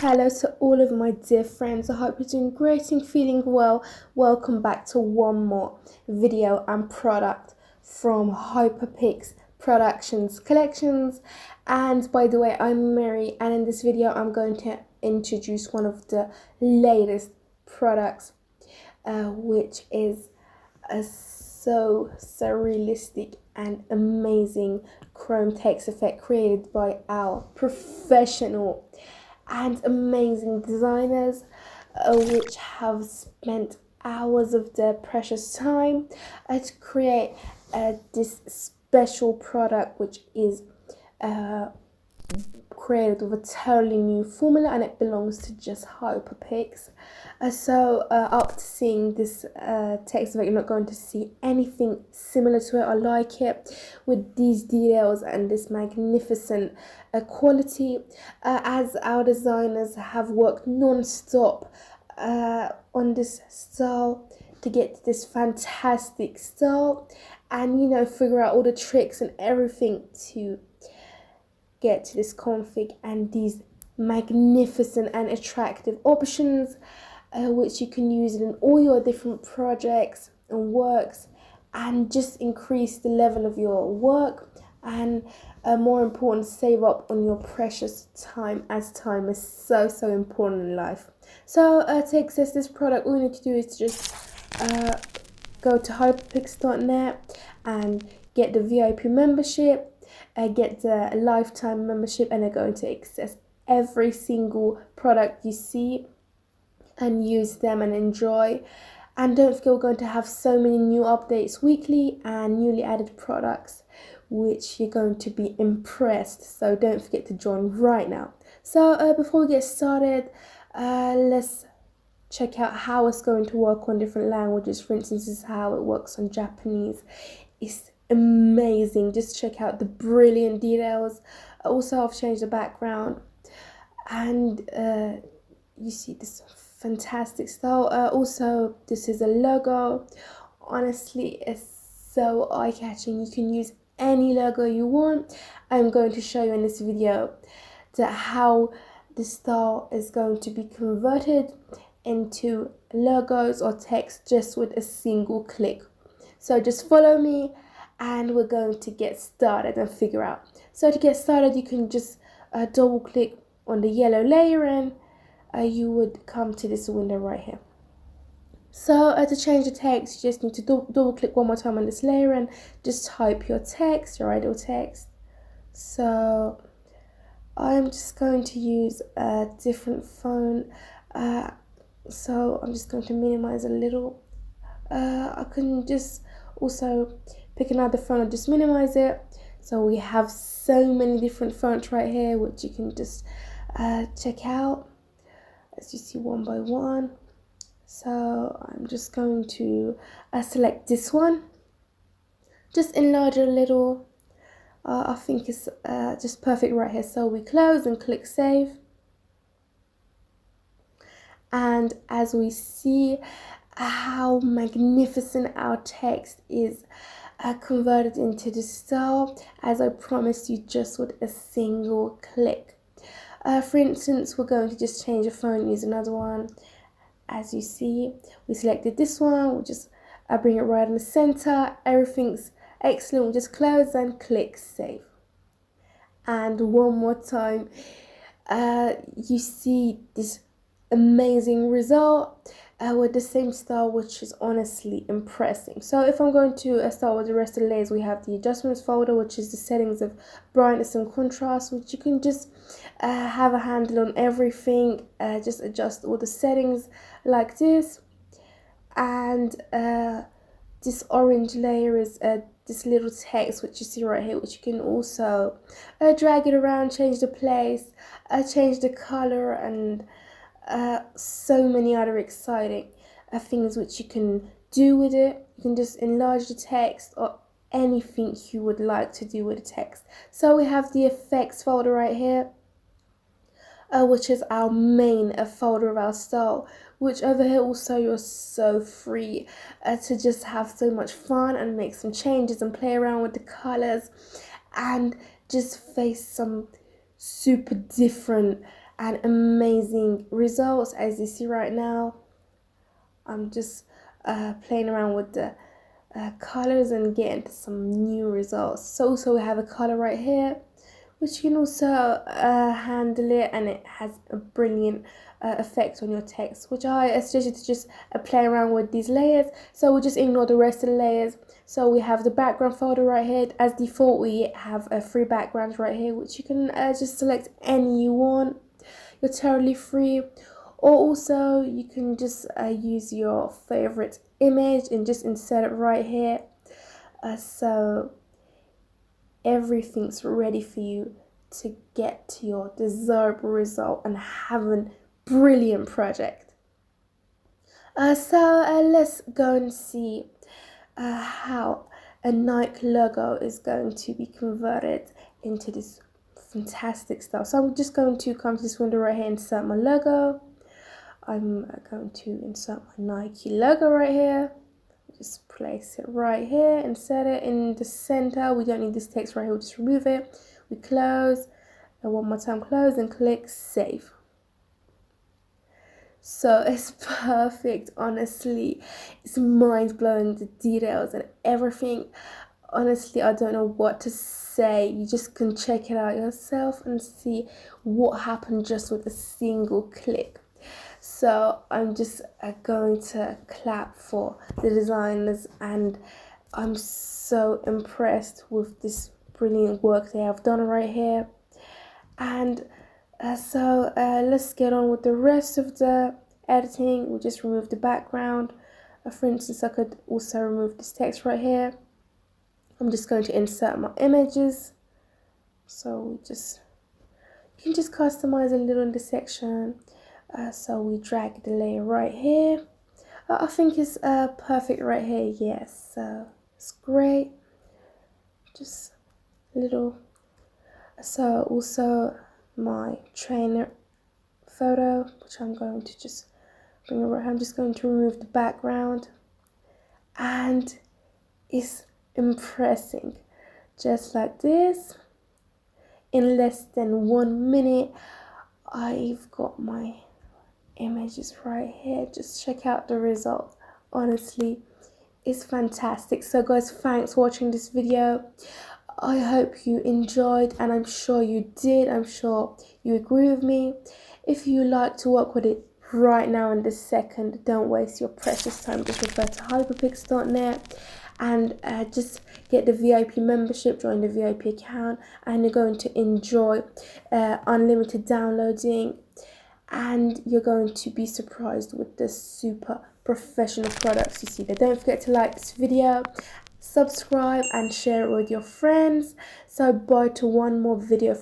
Hello to all of my dear friends. I hope you're doing great and feeling well. Welcome back to one more video and product from Hyperpix Productions Collections. And by the way, I'm Mary, and in this video I'm going to introduce one of the latest products, which is a so surrealistic and amazing chrome text effect created by our professional and amazing designers, which have spent hours of their precious time to create this special product, which is created with a totally new formula, and it belongs to just Hyperpix. After seeing this text effect, you're not going to see anything similar to it. I like it with these details and this magnificent quality, as our designers have worked non-stop on this style to get this fantastic style, and figure out all the tricks and everything to get to this config and these magnificent and attractive options, which you can use in all your different projects and works, and just increase the level of your work, and more important, save up on your precious time, as time is so important in life. So to access this product, all you need to do is to just go to hyperpix.net and get the VIP membership, get the lifetime membership, and they're going to access every single product you see and use them and enjoy. And don't forget, we're going to have so many new updates weekly and newly added products, which you're going to be impressed. So don't forget to join right now. So before we get started, let's check out how it's going to work on different languages. For instance, this is how it works on Japanese. It's amazing. Just check out the brilliant details. Also, I've changed the background, and you see this fantastic style. Also, this is a logo. Honestly, it's so eye-catching. You can use any logo you want. I'm going to show you in this video how the style is going to be converted into logos or text just with a single click. So just follow me and we're going to get started and figure out. So to get started, you can just double click on the yellow layer, and you would come to this window right here. So to change the text, you just need to double click one more time on this layer and just type your text, your ideal text. So I'm just going to use a different font. So I'm just going to minimize a little. I can just also pick another font and just minimize it. So we have so many different fonts right here, which you can just check out as you see one by one. So I'm just going to select this one, just enlarge it a little. I think it's just perfect right here. So we close and click save, and as we see how magnificent our text is converted into the style, as I promised you, just with a single click. For instance, we're going to just change the font, use another one. As you see, we selected this one. We'll just bring it right in the center. Everything's excellent. We'll just close and click save. And one more time, you see this amazing result with the same style, which is honestly impressive. So if I'm going to start with the rest of the layers, we have the adjustments folder, which is the settings of brightness and contrast, which you can just have a handle on everything. Just adjust all the settings like this. And this orange layer is this little text which you see right here, which you can also drag it around, change the place, change the color, and so many other exciting things which you can do with it. You can just enlarge the text or anything you would like to do with the text. So we have the effects folder right here, which is our main folder of our style, which over here also you're so free to just have so much fun and make some changes and play around with the colors and just face some super different and amazing results. As you see right now, I'm just playing around with the colors and getting some new results. So also we have a color right here, which you can also handle it, and it has a brilliant effect on your text, which I suggest you to just play around with these layers. So we'll just ignore the rest of the layers. So we have the background folder right here. As default, we have 3 backgrounds right here, which you can just select any you want. You're totally free. Or also you can just use your favorite image and just insert it right here. So everything's ready for you to get to your desirable result and have a brilliant project. So let's go and see how a Nike logo is going to be converted into this fantastic style. So I'm just going to come to this window right here and insert my logo. I'm going to insert my Nike logo right here. Just place it right here, insert it in the center. We don't need this text right here, we'll just remove it. We close, and one more time close, and click save. So it's perfect, honestly. It's mind-blowing, the details and everything. Honestly, I don't know what to say. You just can check it out yourself and see what happened just with a single click. So I'm just going to clap for the designers, and I'm so impressed with this brilliant work they have done right here. And so let's get on with the rest of the editing. We'll just remove the background. For instance, I could also remove this text right here. I'm just going to insert my images. So you can just customize a little in this section. So we drag the layer right here. I think it's perfect right here. Yes, so it's great. Just a little. So also my trainer photo, which I'm going to just bring it right here. I'm just going to remove the background, and it's impressing. Just like this, in less than 1 minute, I've got my images right here. Just check out the result. Honestly, it's fantastic. So guys, thanks for watching this video. I hope you enjoyed, and I'm sure you did. I'm sure you agree with me. If you like to work with it right now in this second, don't waste your precious time. Just refer to hyperpix.net and just get the VIP membership, join the VIP account, and you're going to enjoy unlimited downloading, and you're going to be surprised with the super professional products you see there. Don't forget to like this video, subscribe, and share it with your friends. So bye to one more video.